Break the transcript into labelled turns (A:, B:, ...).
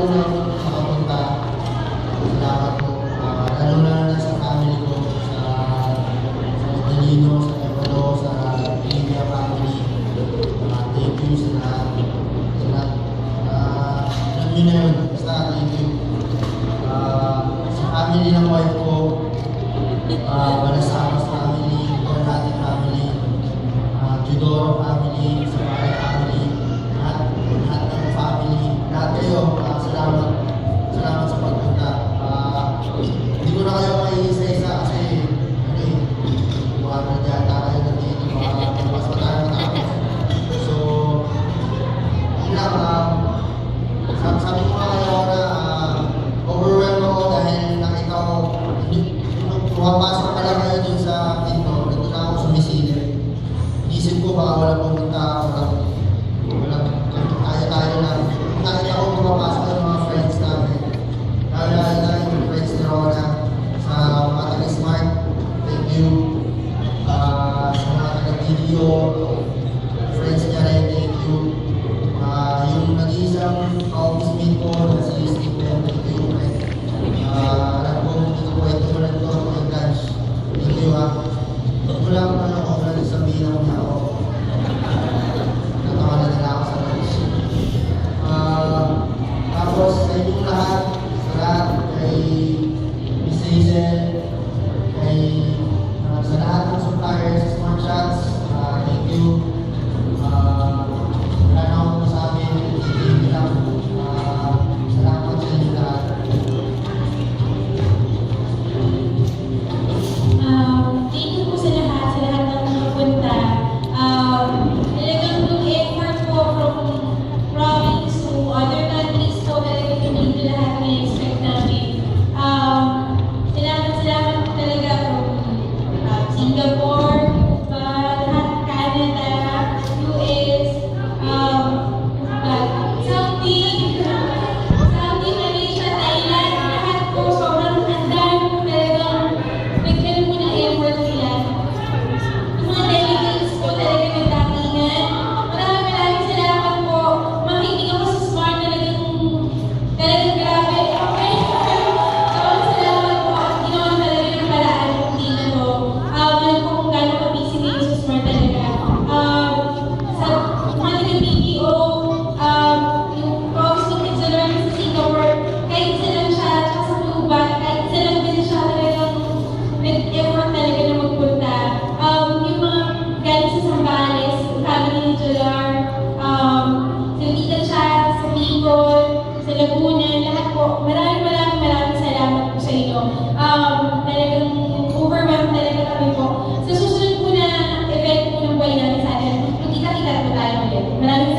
A: lalo na ako nakapunta. Salamat po. Lalo na sa family ko, sa Dalino, sa Ecuador, sa India family. Thank you sa lahat. Alam nyo na yun. Basta thank you. Sa family ng wife ko, Balasamas family, Bernati family, Judoro family, Sabay family, lahat ng family, lahat kayo, salamat sa pagpunta. Hindi ko na kayo isa-isa kasi buwan na tayo nandito, mas matapos. So, yun lang, sabi ko nga kayo na overwhelmed ako dahil nakita ko, pumapasok pa lang kayo dun sa pinto, nandun na ako sumisilip. Isip ko baka wala pumunta, wala tayo lang. Nakita ko pumapasok yung mga friends namin. Lalo yung friends ni Rona sa mga taga-Smart. Thank you. Sa mga taga-video, friends niya rin, thank you. Yung nag-iisang office mate ko, si Stephen, thank you. Alam ko, dito ko ito ulit ko, thank you ha. Huwag ko lang ako ulit sabihin ako na ako. Natawa na nila ako sa lunch. Tapos sa inyong lahat, kay Miss Hazel, sa lahat ng suppliers sa Smart Shots, thank you. Wala na akong masabi, thank you lang. Salamat sa inyo lahat.
B: Thank you po sa lahat ng nagpunta. Talagang yung effort po from province to other countries po, talagang hindi lahat na-expect namin. Salamat po talaga from Singapore, lahat Canada, US, Saudi, Malaysia, Thailand, lahat po sobrang andaan po talagang nagkaroon po ng effort sila. Yung mga delegates po talaga nagdatingan. Maraming salamat po. Makinig ako sa Smart talagang grabe. Okay. Salamat po at ginawa talaga ng paraan kung di na to. Alam ko kung gano'n ka-busy ngayon sa Smart talaga. Sa mga taga-BPO, yung Province of Quezon sa Singapore, kahit isa lang siya, tsaka sa Tuban, kahit isa lang din siya talagang nag-effort talaga na magpunta. Yung mga galing sa Zambales, yung family ni Jolar, sa Vitan siya, sa Bicol, sa Laguna, lahat po. Maraming salamat po sa inyo. Talagang overwhelmed talaga kami po. Sa susunod po na event po ng buhay namin sa atin, magkita-kita po tayo ulit. Maraming